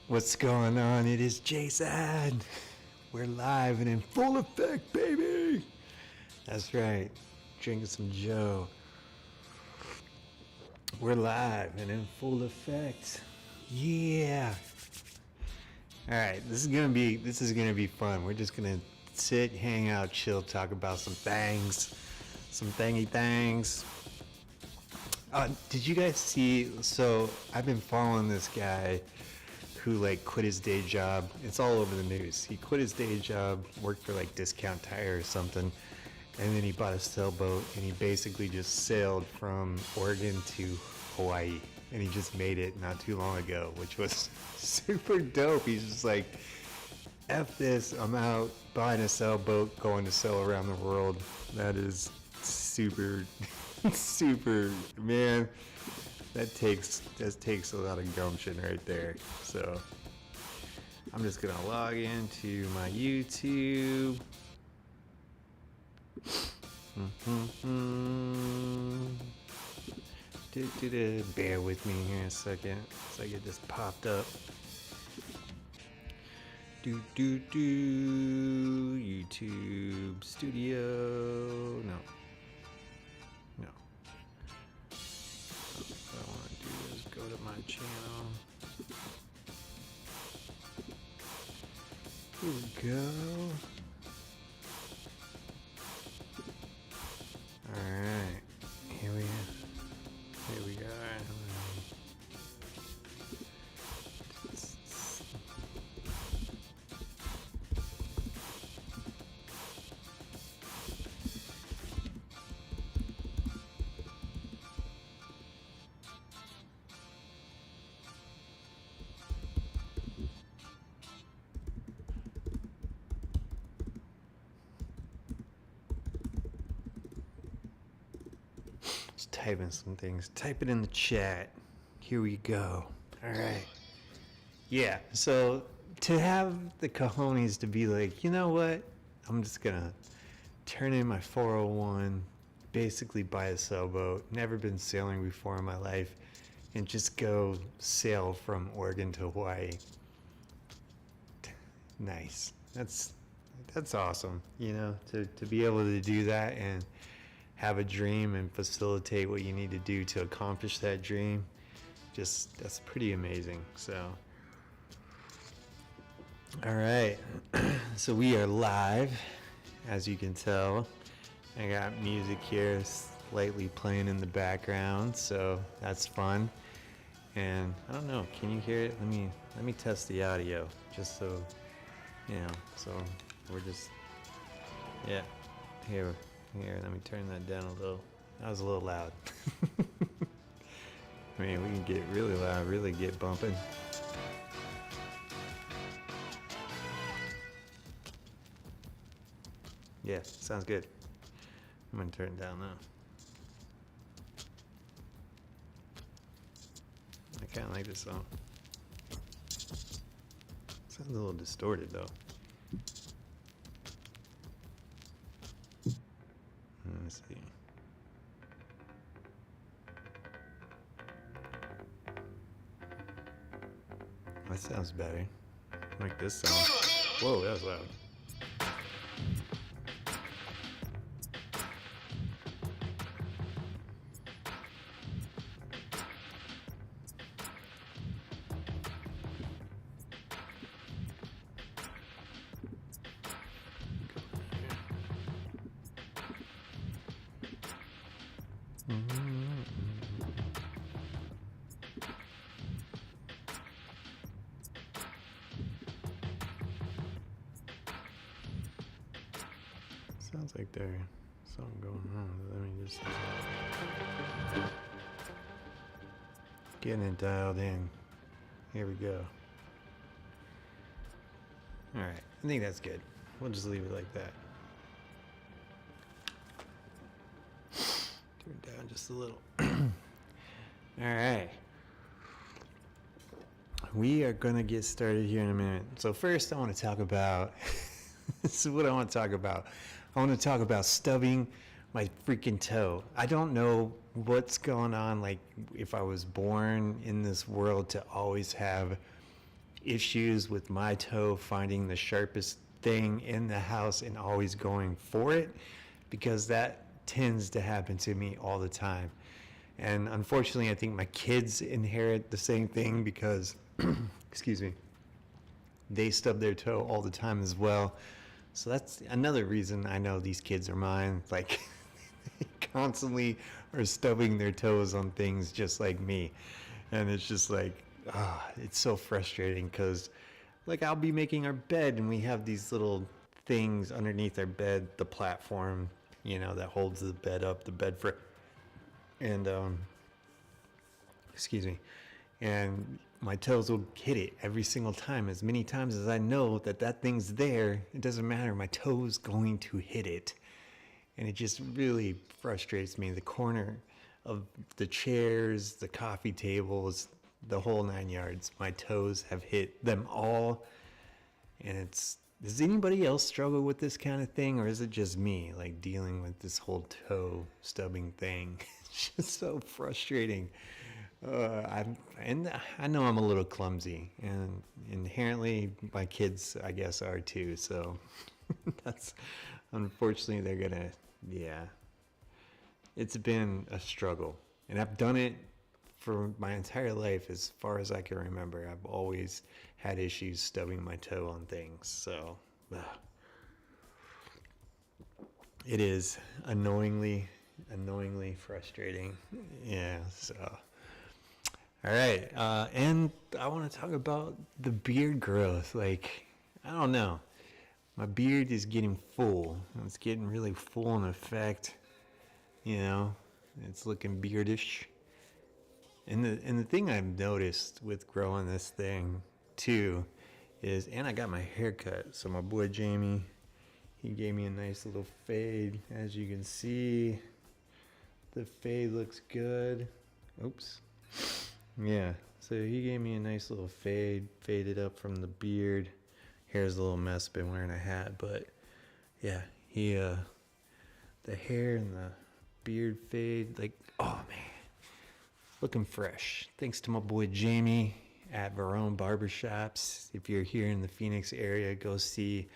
What's going on? It is Jason. We're live and in full effect, baby. That's right. Drinking some Joe. We're live and in full effect. Yeah. All right. This is gonna be fun. We're just gonna sit, hang out, chill, talk about some thingy things. Did you guys see? So I've been following this guy who quit his day job. It's all over the news. He quit his day job, worked for Discount Tire or something, and then he bought a sailboat and he basically just sailed from Oregon to Hawaii, and he just made it not too long ago, which was super dope. He's just like, F this, I'm out buying a sailboat, going to sail around the world. That is super super, man. That takes a lot of gumption right there. So I'm just gonna log into my YouTube. Bear with me here a second. It's like it just popped up. YouTube Studio. No. What I want to do is go to my channel. Here we go. Alright. Here we go. Typing some things. Type it in the chat. Here we go. All right. Yeah. So to have the cojones to be like, you know what? I'm just gonna turn in my 401, basically buy a sailboat. Never been sailing before in my life, and just go sail from Oregon to Hawaii. Nice. That's awesome. You know, to be able to do that and have a dream and facilitate what you need to do to accomplish that dream, that's pretty amazing. So all right. So we are live, as you can tell. I got music here slightly playing in the background, so that's fun. And I don't know, can you hear it? Let me test the audio, just so so we're just, yeah, here, let me turn that down a little. That was a little loud. Man, we can get really loud, really get bumping. Yeah, sounds good. I'm gonna turn it down now. I kinda like this song. Sounds a little distorted though. Let's see. That sounds better. Like this sound. Whoa, that was loud. Sounds like there's something going on. Let me just getting it dialed in. Here we go. All right, I think that's good. We'll just leave it like that. Turn it down just a little. All right. We are gonna get started here in a minute. So first I want to talk about this is what I want to talk about. I want to talk about stubbing my freaking toe. I don't know what's going on, like if I was born in this world to always have issues with my toe finding the sharpest thing in the house and always going for it, because that tends to happen to me all the time. And unfortunately, I think my kids inherit the same thing because, excuse me, they stub their toe all the time as well. So that's another reason I know these kids are mine. Like, they constantly are stubbing their toes on things just like me. And it's just like, it's so frustrating because, like, I'll be making our bed and we have these little things underneath our bed, the platform, that holds the bed up, the bed frame. And, excuse me. And my toes will hit it every single time. As many times as I know that thing's there, it doesn't matter. My toe's going to hit it. And it just really frustrates me. The corner of the chairs, the coffee tables, the whole 9 yards. My toes have hit them all. And does anybody else struggle with this kind of thing? Or is it just me, like, dealing with this whole toe stubbing thing? It's just so frustrating. I know I'm a little clumsy, and inherently my kids, I guess, are too. So that's, unfortunately, it's been a struggle, and I've done it for my entire life as far as I can remember. I've always had issues stubbing my toe on things. So it is annoyingly frustrating. Yeah. So. All right, and I want to talk about the beard growth. Like, I don't know, my beard is getting full. It's getting really full in effect. It's looking beardish. And the thing I've noticed with growing this thing too is, and I got my hair cut. So my boy Jamie, he gave me a nice little fade. As you can see, the fade looks good. Oops. Yeah, so he gave me a nice little faded up from the beard. Hair's a little mess, been wearing a hat, but yeah, the hair and the beard fade, like, oh man, looking fresh. Thanks to my boy Jamie at Verone Barbershops. If you're here in the Phoenix area, go see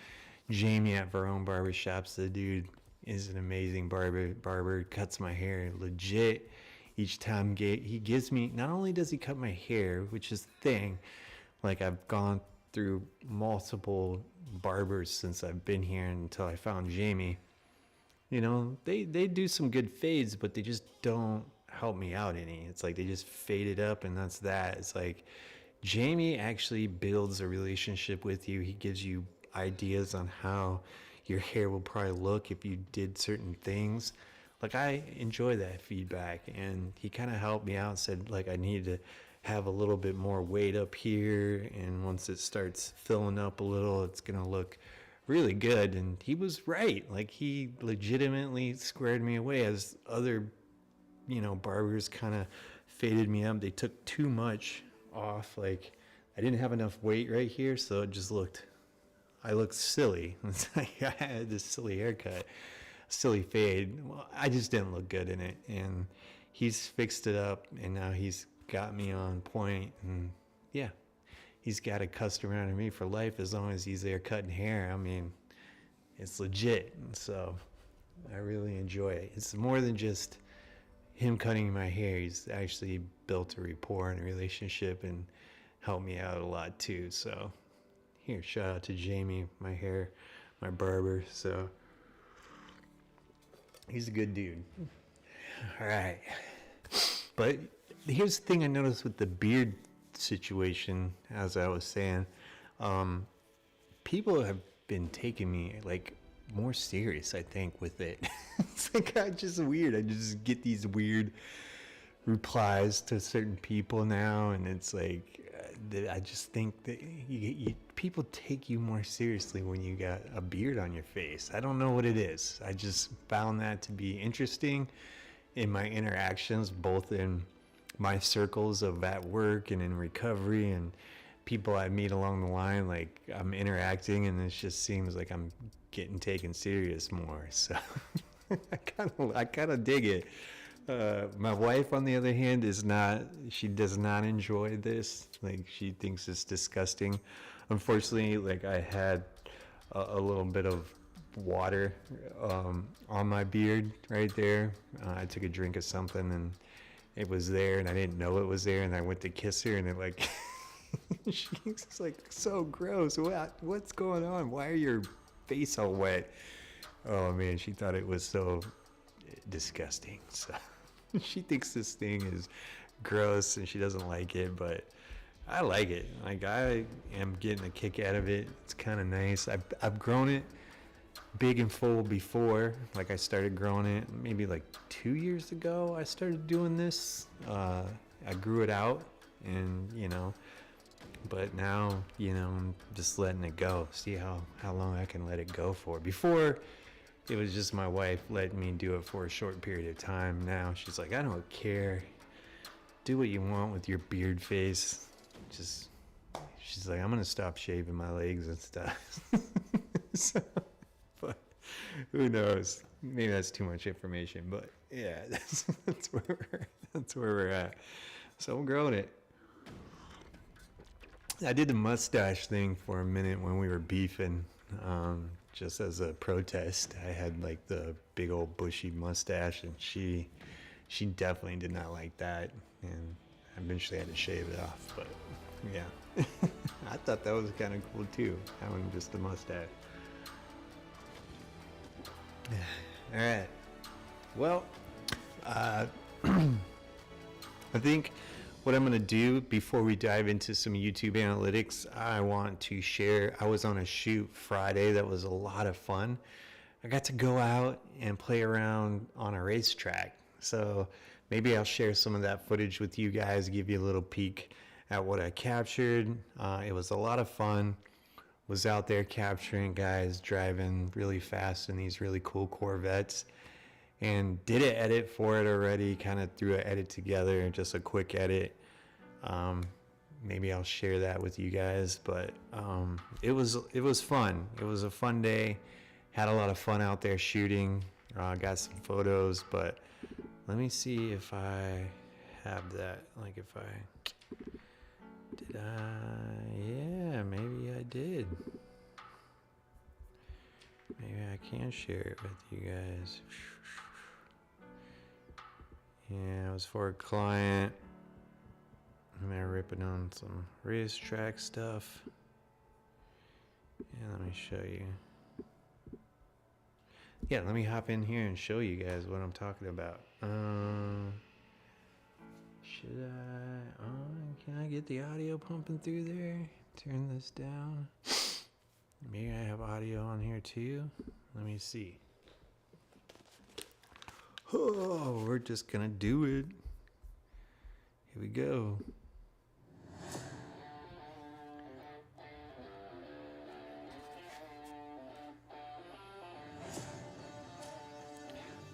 Jamie at Verone Barbershops. The dude is an amazing barber, cuts my hair legit. Each time he gives me, not only does he cut my hair, which is the thing, like, I've gone through multiple barbers since I've been here until I found Jamie. They do some good fades, but they just don't help me out any. It's like they just fade it up and that's that. It's like Jamie actually builds a relationship with you. He gives you ideas on how your hair will probably look if you did certain things. Like, I enjoy that feedback, and he kind of helped me out, said, like, I need to have a little bit more weight up here, and once it starts filling up a little, it's going to look really good. And he was right. Like, he legitimately squared me away, as other, barbers kind of faded me up. They took too much off. Like, I didn't have enough weight right here, so it just I looked silly. It's like I had this silly haircut. Silly fade. Well, I just didn't look good in it, and he's fixed it up, and now he's got me on point, and yeah, he's got a customer out of me for life as long as he's there cutting hair. I mean, it's legit. So I really enjoy it. It's more than just him cutting my hair. He's actually built a rapport and a relationship and helped me out a lot too. So here, shout out to Jamie, my barber. So he's a good dude. All right. But here's the thing I noticed with the beard situation, as I was saying. People have been taking me, like, more serious, I think, with it. It's like, just weird. I just get these weird replies to certain people now, and it's like, I just think that people take you more seriously when you got a beard on your face. I don't know what it is. I just found that to be interesting in my interactions, both in my circles of at work and in recovery, and people I meet along the line. Like, I'm interacting, and it just seems like I'm getting taken serious more. So I kind of dig it. My wife, on the other hand, is not. She does not enjoy this. Like, she thinks it's disgusting. Unfortunately, like, I had a little bit of water on my beard right there. I took a drink of something and it was there, and I didn't know it was there. And I went to kiss her, and it like, she's like, so gross. What's going on? Why are your face all wet? Oh man, she thought it was so disgusting. So she thinks this thing is gross and she doesn't like it, but I like it. Like, I am getting a kick out of it. It's kind of nice. I've grown it big and full before. Like, I started growing it maybe like 2 years ago. I started doing this. I grew it out, and but now I'm just letting it go. See how long I can let it go for. Before, it was just my wife letting me do it for a short period of time. Now she's like, I don't care. Do what you want with your beard face. She's like, I'm gonna stop shaving my legs and stuff. So, but who knows? Maybe that's too much information. But yeah, that's where we're at. So I'm growing it. I did the mustache thing for a minute when we were beefing. Just as a protest. I had like the big old bushy mustache, and she definitely did not like that, and I eventually had to shave it off. But yeah, I thought that was kind of cool too, having just a mustache. All right. Well, I think what I'm going to do before we dive into some YouTube analytics, I want to share. I was on a shoot Friday that was a lot of fun. I got to go out and play around on a racetrack. So maybe I'll share some of that footage with you guys, give you a little peek at what I captured. It was a lot of fun. Was out there capturing guys driving really fast in these really cool Corvettes. And did an edit for it already, kind of threw an edit together, just a quick edit. Maybe I'll share that with you guys, but it was fun. It was a fun day. Had a lot of fun out there shooting. Got some photos, but let me see if I have that. Like, if I did, yeah, maybe I did. Maybe I can share it with you guys. Yeah, it was for a client. I'm ripping on some racetrack stuff. Yeah, let me show you. Yeah, let me hop in here and show you guys what I'm talking about. Should I? Can I get the audio pumping through there? Turn this down. Maybe I have audio on here too. Let me see. Oh, we're just gonna do it. Here we go.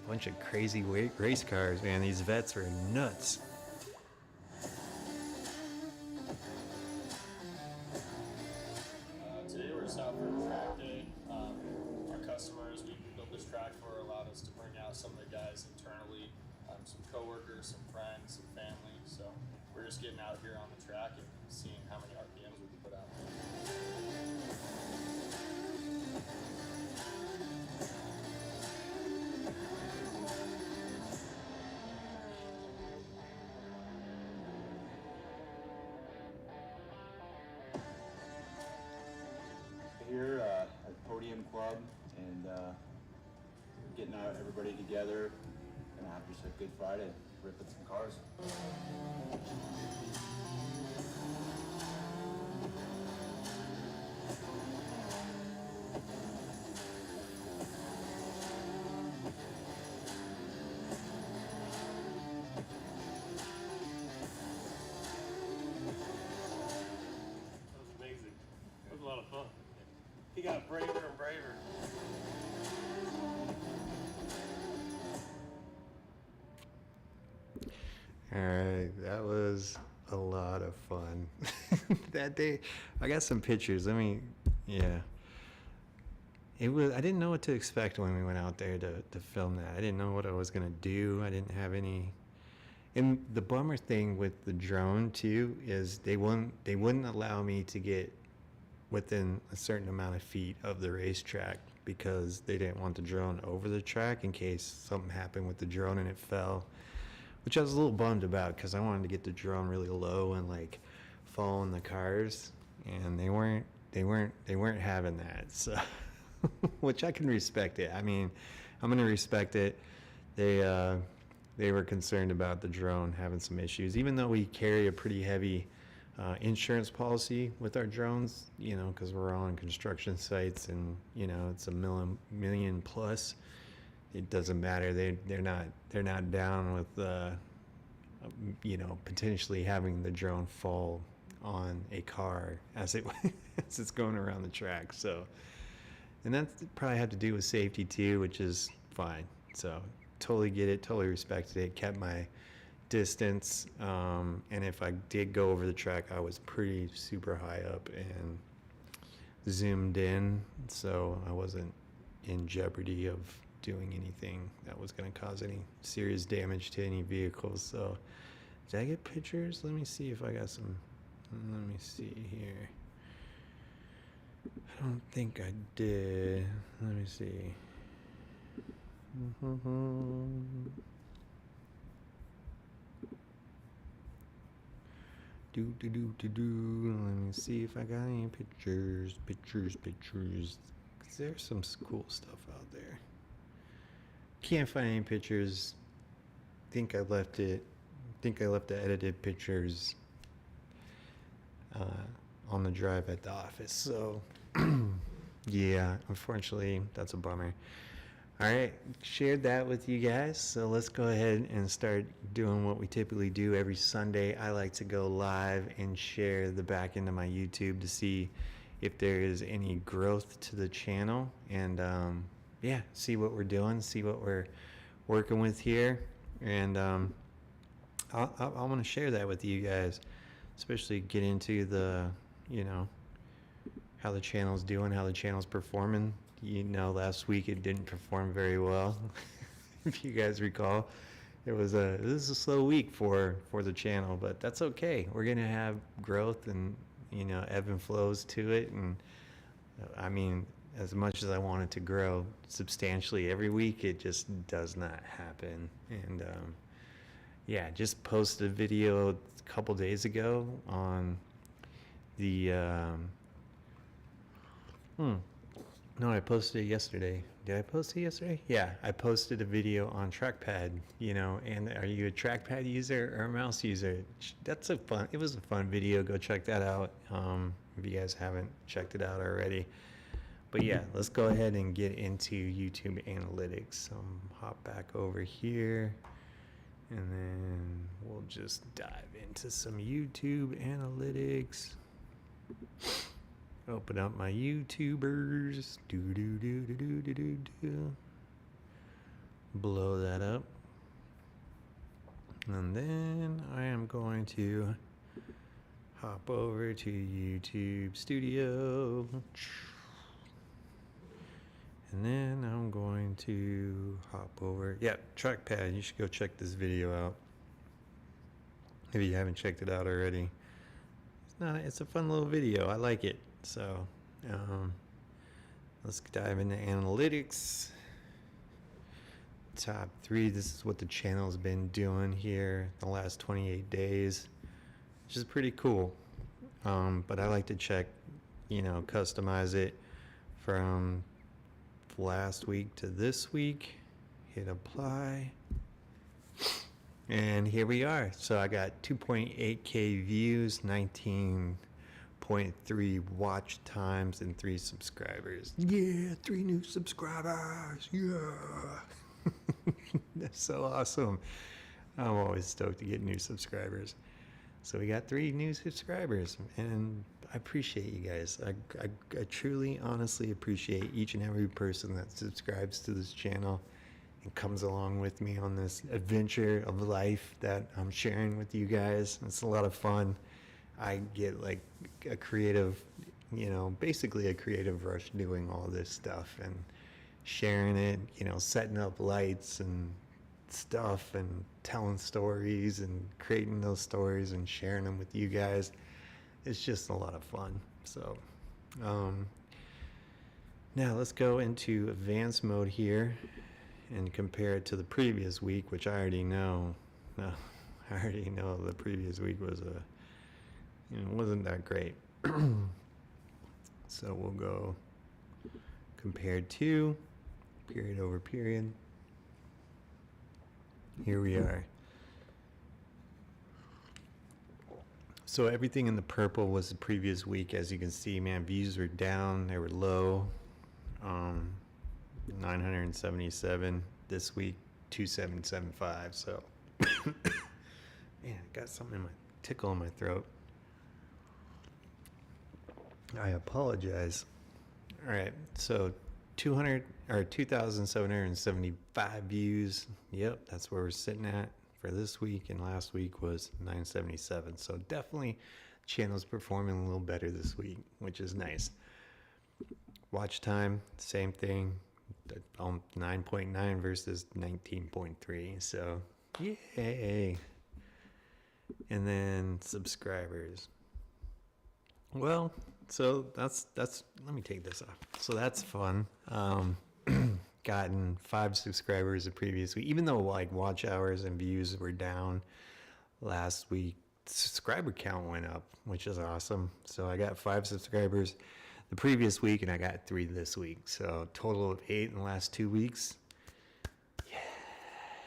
Bunch of crazy race cars, man. These vets are nuts. Today we're just out for a track day. Our customers we built this track for allowed us to bring out some of the guys internally, some coworkers, some friends, some family. So we're just getting out here on the track and seeing how many RPMs we can put out. Here at Podium Club, and getting everybody together and have just a good Friday, ripping some cars. That was amazing. That was a lot of fun. He got braver and braver. All right, that was a lot of fun. That day, I got some pictures. Yeah. it was, I didn't know what to expect when we went out there to film that. I didn't know what I was gonna do. I didn't have any. And the bummer thing with the drone too is they wouldn't allow me to get within a certain amount of feet of the racetrack because they didn't want the drone over the track in case something happened with the drone and it fell, which I was a little bummed about because I wanted to get the drone really low and like following the cars, and they weren't having that. So, which I can respect it. I mean, I'm gonna respect it. They were concerned about the drone having some issues, even though we carry a pretty heavy insurance policy with our drones, you know, because we're on construction sites and, you know, it's a million plus. It doesn't matter. They're not down with, you know, potentially having the drone fall on a car as it's going around the track. So, and that probably had to do with safety too, which is fine. So totally get it, totally respected it, kept my distance, and if I did go over the track, I was pretty super high up and zoomed in, so I wasn't in jeopardy of doing anything that was going to cause any serious damage to any vehicles. So did I get pictures? Let me see if I got some. Let me see here. I don't think I did. Let me see. Let me see if I got any pictures. 'Cause there's some cool stuff out there. Can't find any pictures. Think I left the edited pictures on the drive at the office. So yeah, unfortunately, that's a bummer. All right, shared that with you guys. So let's go ahead and start doing what we typically do every Sunday. I like to go live and share the back end of my YouTube to see if there is any growth to the channel, and yeah, see what we're doing, see what we're working with here, and I want to share that with you guys, especially get into the, you know, how the channel's doing, how the channel's performing. You know, last week it didn't perform very well. If you guys recall, this was a slow week for the channel, but that's okay. We're gonna have growth and, you know, ebb and flows to it. And I mean, as much as I want it to grow substantially every week, it just does not happen. And yeah, just posted a video a couple days ago on the no, I posted it yesterday. Did I post it yesterday? Yeah, I posted a video on trackpad, you know, and are you a trackpad user or a mouse user? It was a fun video. Go check that out if you guys haven't checked it out already. But yeah, let's go ahead and get into YouTube analytics. So hop back over here, and then we'll just dive into some YouTube analytics. Open up my YouTubers. Blow that up. And then I am going to hop over to YouTube Studio. And then I'm going to hop over. Yeah, trackpad. You should go check this video out if you haven't checked it out already. It's a fun little video. I like it. So let's dive into analytics. Top 3. This is what the channel's been doing here the last 28 days, which is pretty cool. But I like to check, you know, customize it from last week to this week. Hit apply. And here we are. So I got 2.8K views, 19.3 watch times, and 3 subscribers. Yeah, 3 new subscribers. Yeah. That's so awesome. I'm always stoked to get new subscribers. So we got 3 new subscribers, and I appreciate you guys. I truly, honestly appreciate each and every person that subscribes to this channel and comes along with me on this adventure of life that I'm sharing with you guys. It's a lot of fun. I get like a creative, basically a creative rush doing all this stuff and sharing it, setting up lights and stuff and telling stories and creating those stories and sharing them with you guys. It's just a lot of fun. So, now let's go into advanced mode here and compare it to the previous week, which I already know. No, I already know the previous week was wasn't that great. So we'll go compared to period over period. Here we are. So everything in the purple was the previous week. As you can see, man, views were down. They were low. 977 this week, 2775. So, man, I got something in my tickle in my throat. I apologize. All right, so 2,775 views. Yep, that's where we're sitting at for this week, and last week was 977. So definitely, channel's performing a little better this week, which is nice. Watch time, same thing, 9.9 versus 19.3. So, yay! And then subscribers. Well, so that's. Let me take this off. So that's fun. Gotten 5 subscribers the previous week, even though like watch hours and views were down last week. Subscriber count went up, which is awesome. So I got 5 subscribers the previous week, and I got 3 this week. So total of 8 in the last 2 weeks. Yeah,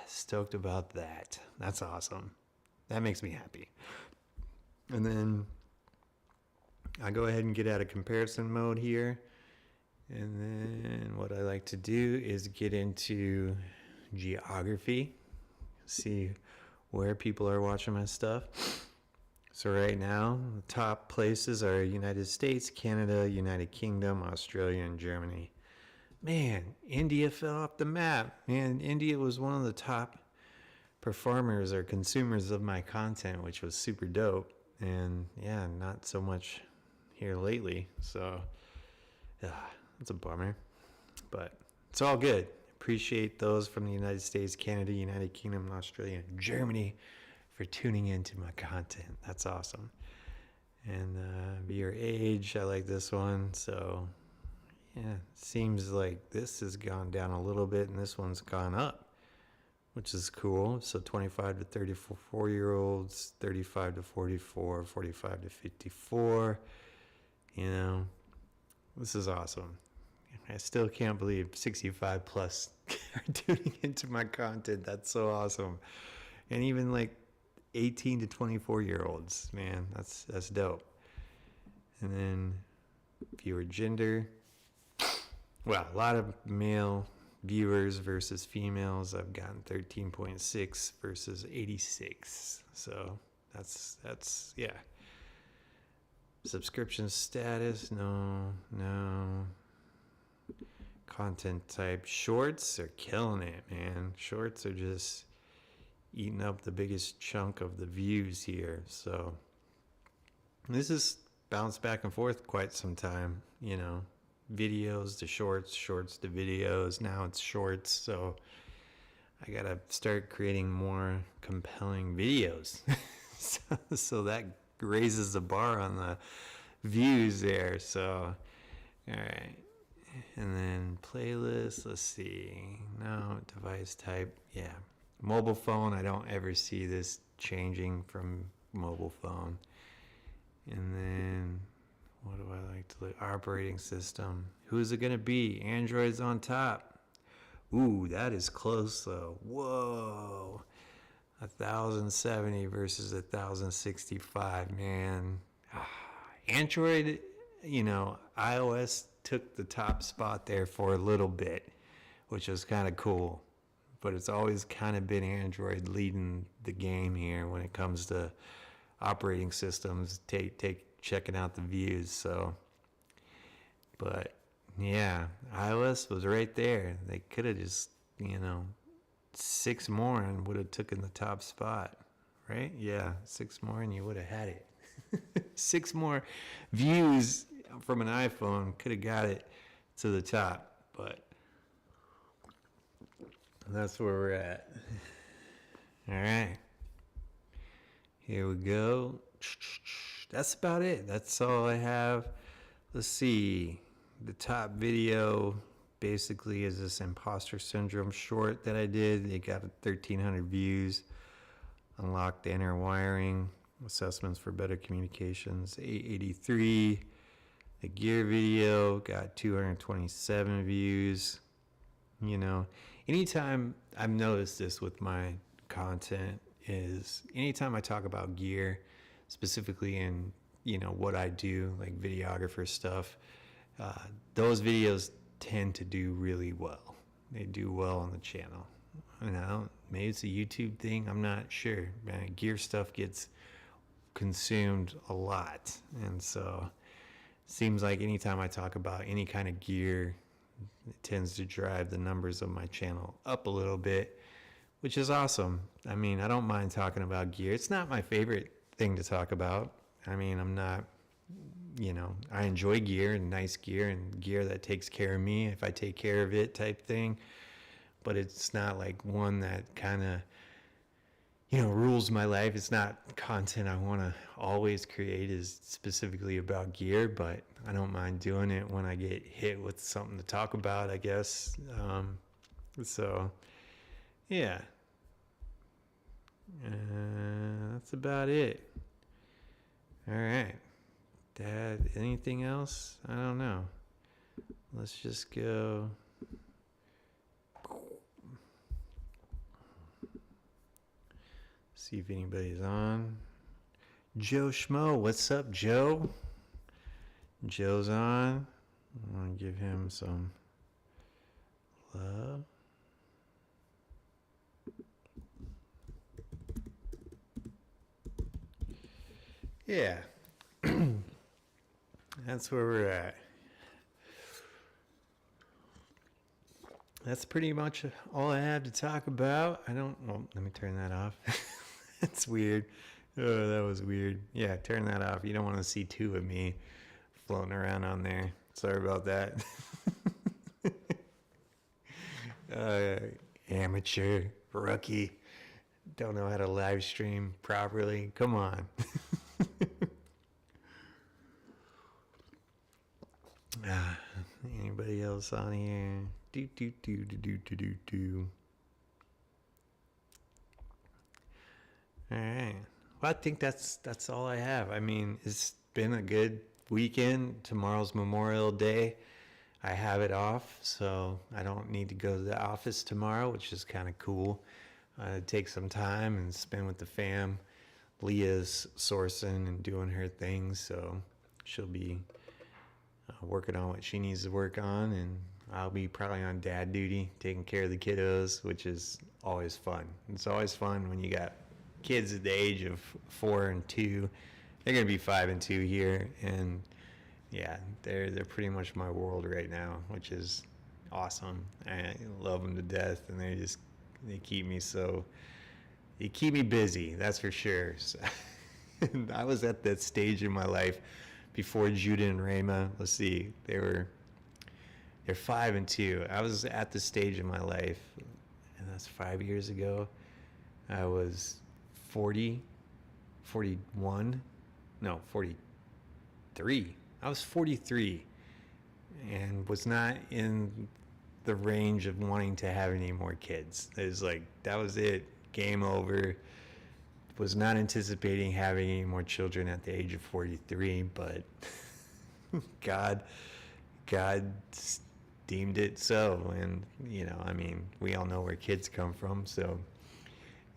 stoked about that. That's awesome. That makes me happy. And then I go ahead and get out of comparison mode here. And then what I like to do is get into geography, see where people are watching my stuff. So right now, the top places are United States, Canada, United Kingdom, Australia, and Germany. Man, India fell off the map. Man, India was one of the top performers or consumers of my content, which was super dope. And yeah, not so much here lately. So, that's a bummer. But it's all good. Appreciate those from the United States, Canada, United Kingdom, Australia, and Germany for tuning into my content. That's awesome. And viewer age, I like this one. So yeah, seems like this has gone down a little bit and this one's gone up, which is cool. So 25 to 34-year-olds, 35 to 44, 45 to 54. This is awesome. I still can't believe 65 plus are tuning into my content. That's so awesome. And even like 18 to 24-year-olds, man, that's dope. And then viewer gender. Well, a lot of male viewers versus females. I've gotten 13.6 versus 86. So that's yeah. Subscription status, no. Content type, shorts are killing it, man. Shorts are just eating up the biggest chunk of the views here. So this is bounced back and forth quite some time, videos to shorts, shorts to videos. Now it's shorts. So I got to start creating more compelling videos. so that raises the bar on the views there. So, all right. And then playlist, let's see. No, device type. Yeah. Mobile phone, I don't ever see this changing from mobile phone. And then what do I like to look? Operating system. Who's it going to be? Android's on top. Ooh, that is close though. Whoa. 1070 versus 1065, man. Android, iOS took the top spot there for a little bit, which was kind of cool. But it's always kind of been Android leading the game here when it comes to operating systems, checking out the views. So, but yeah, iOS was right there. They could have just, 6 more and would have taken the top spot, right? Yeah, 6 more and you would have had it. 6 more views from an iPhone, could have got it to the top, but that's where we're at. All right. Here we go. That's about it. That's all I have. Let's see. The top video basically is this imposter syndrome short that I did. It got 1,300 views. Unlock the inner wiring. Assessments for better communications. 883. The gear video got 227 views. You know, anytime I've noticed this with my content is anytime I talk about gear, specifically in, you know, what I do, like videographer stuff, those videos tend to do really well. They do well on the channel. You know, maybe it's a YouTube thing, I'm not sure. Man, gear stuff gets consumed a lot, and so it seems like anytime I talk about any kind of gear, it tends to drive the numbers of my channel up a little bit, which is awesome. I mean, I don't mind talking about gear. It's not my favorite thing to talk about. I mean, I'm not, you know, I enjoy gear and nice gear and gear that takes care of me if I take care of it type thing. But it's not like one that kind of, you know, rules my life. It's not content I want to always create is specifically about gear, but I don't mind doing it when I get hit with something to talk about, I guess. So, yeah. That's about it. All right. Dad, anything else? I don't know. Let's just go. See if anybody's on. Joe Schmo, what's up, Joe? Joe's on. I want to give him some love. Yeah. That's where we're at. That's pretty much all I have to talk about. Well, let me turn that off. That's weird. Oh, that was weird. Yeah, turn that off. You don't want to see two of me floating around on there. Sorry about that. Amateur, rookie, don't know how to live stream properly. Come on. Anybody else on here? Do. All right. Well, I think that's all I have. I mean, it's been a good weekend. Tomorrow's Memorial Day. I have it off, so I don't need to go to the office tomorrow, which is kind of cool. Take some time and spend with the fam. Leah's sourcing and doing her things, so she'll be working on what she needs to work on, and I'll be probably on dad duty, taking care of the kiddos, which is always fun. It's always fun when you got kids at the age of 4 and 2. They're gonna be 5 and 2 here, and yeah, they're pretty much my world right now, which is awesome. I love them to death, and they keep me busy. That's for sure. So, I was at that stage in my life before Judah and Rama. Let's see, they're 5 and 2. I was at the stage in my life, and that's 5 years ago. I was 40, 41, no, 43. I was 43 and was not in the range of wanting to have any more kids. It was like, that was it, game over. Was not anticipating having any more children at the age of 43, but God deemed it so. And, you know, I mean, we all know where kids come from, so,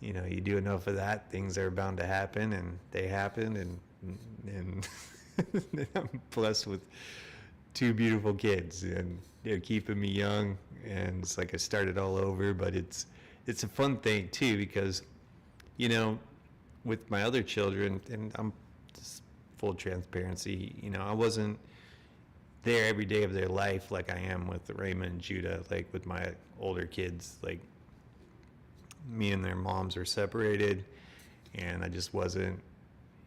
you know, you do enough of that, things are bound to happen, and they happen, and I'm blessed with 2 beautiful kids, and they're keeping me young, and it's like I started all over. But it's a fun thing too, because, you know, with my other children, and I'm just full transparency, you know, I wasn't there every day of their life like I am with Raymond and Judah. Like with my older kids, like me and their moms were separated, and I just wasn't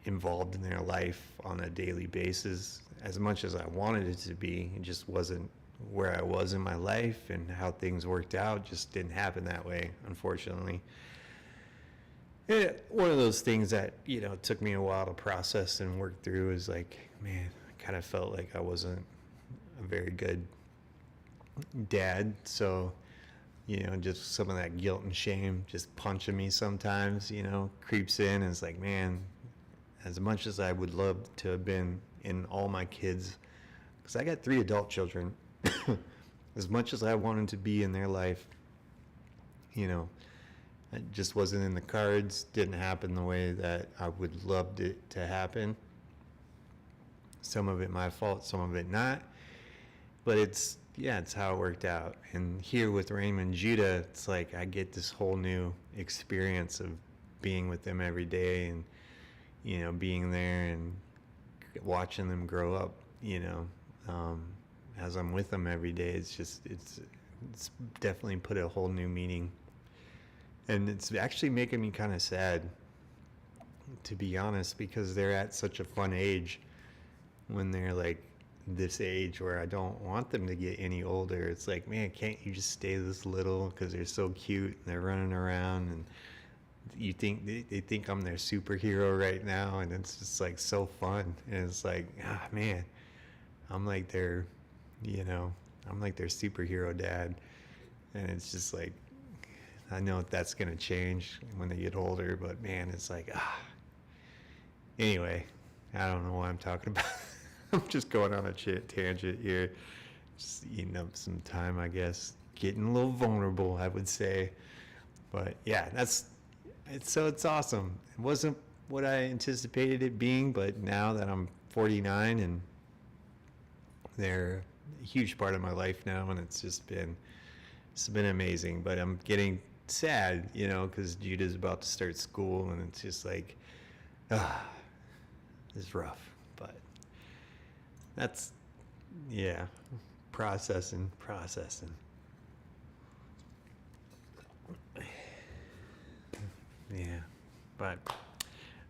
involved in their life on a daily basis as much as I wanted it to be. It just wasn't where I was in my life, and how things worked out just didn't happen that way, unfortunately. One of those things that, took me a while to process and work through is like, man, I kind of felt like I wasn't a very good dad. So, just some of that guilt and shame just punching me sometimes, creeps in. And it's like, man, as much as I would love to have been in all my kids, because I got 3 adult children, as much as I wanted to be in their life, it just wasn't in the cards, didn't happen the way that I would loved it to happen. Some of it my fault, some of it not. But it's how it worked out. And here with Raymond Judah, it's like I get this whole new experience of being with them every day, and, being there and watching them grow up, as I'm with them every day. It's definitely put a whole new meaning. And it's actually making me kind of sad, to be honest, because they're at such a fun age when they're like this age where I don't want them to get any older. It's like, man, can't you just stay this little? Because they're so cute and they're running around, and you think they think I'm their superhero right now, and it's just like so fun. And it's like, man, I'm like their superhero dad. And it's just like, I know that's going to change when they get older, but man, it's like, Anyway, I don't know why I'm talking about. I'm just going on a tangent here. Just eating up some time, I guess. Getting a little vulnerable, I would say. But yeah, it's awesome. It wasn't what I anticipated it being, but now that I'm 49 and they're a huge part of my life now, and it's been amazing. But I'm getting sad, because Judah's about to start school, and it's just like, it's rough. But that's, processing. Yeah, but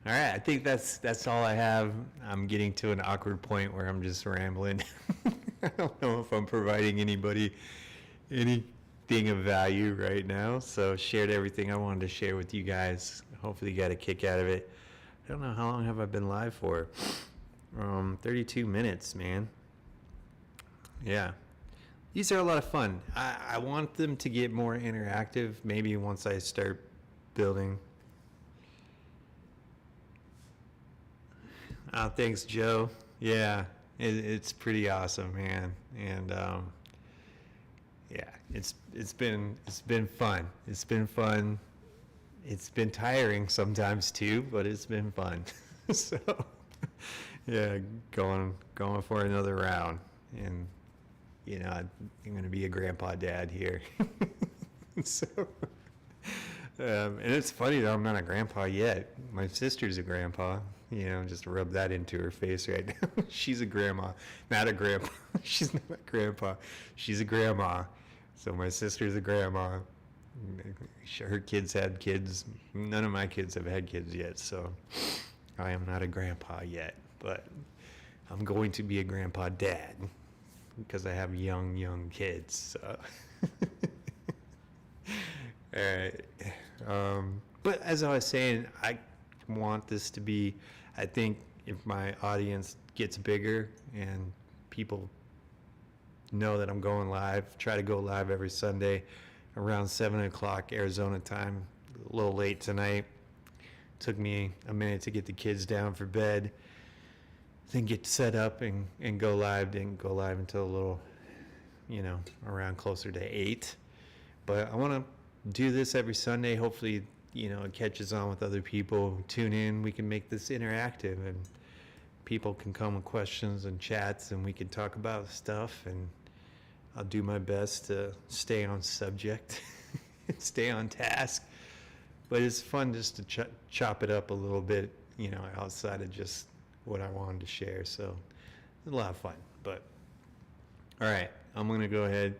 all right, I think that's all I have. I'm getting to an awkward point where I'm just rambling. I don't know if I'm providing anybody anything of value right now, so shared everything I wanted to share with you guys. Hopefully you got a kick out of it. I don't know, how long have I been live for? 32 minutes, man. Yeah, these are a lot of fun. I want them to get more interactive, maybe once I start building. Thanks, Joe. Yeah, it's pretty awesome, man. And it's been fun. It's been fun. It's been tiring sometimes too, but it's been fun. So yeah, going for another round, and I'm gonna be a grandpa dad here. So and it's funny that I'm not a grandpa yet. My sister's a grandpa. Just rub that into her face right now. She's a grandma, not a grandpa. She's not a grandpa. She's a grandma. So my sister's a grandma. Her kids had kids. None of my kids have had kids yet, so I am not a grandpa yet. But I'm going to be a grandpa dad because I have young kids. So. All right. But as I was saying, I want this to be, I think if my audience gets bigger and people know that I'm going live, try to go live every Sunday around 7 o'clock Arizona time. A little late tonight. Took me a minute to get the kids down for bed, then get set up and go live. Didn't go live until a little, around closer to 8. But I want to do this every Sunday. Hopefully, it catches on with other people. Tune in. We can make this interactive, and people can come with questions and chats, and we can talk about stuff. And I'll do my best to stay on subject, stay on task. But it's fun just to chop it up a little bit, outside of just what I wanted to share. So it's a lot of fun. But all right, I'm going to go ahead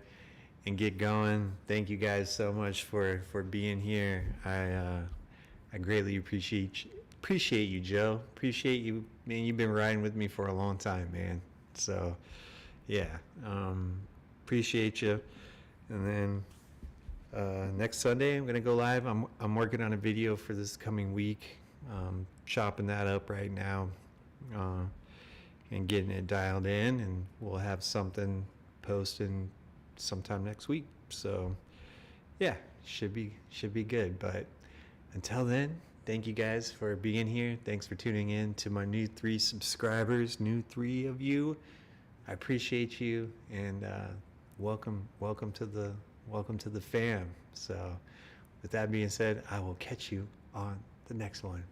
and get going. Thank you guys so much for being here. I greatly appreciate appreciate you, Joe. Appreciate you, man. You've been riding with me for a long time, man. So, yeah, appreciate you. And then next Sunday, I'm gonna go live. I'm working on a video for this coming week. Chopping that up right now, and getting it dialed in, and we'll have something posting sometime next week. So, yeah, should be good. But until then, thank you guys for being here. Thanks for tuning in to my new 3 subscribers, new 3 of you. I appreciate you, and welcome to the fam. So with that being said, I will catch you on the next one.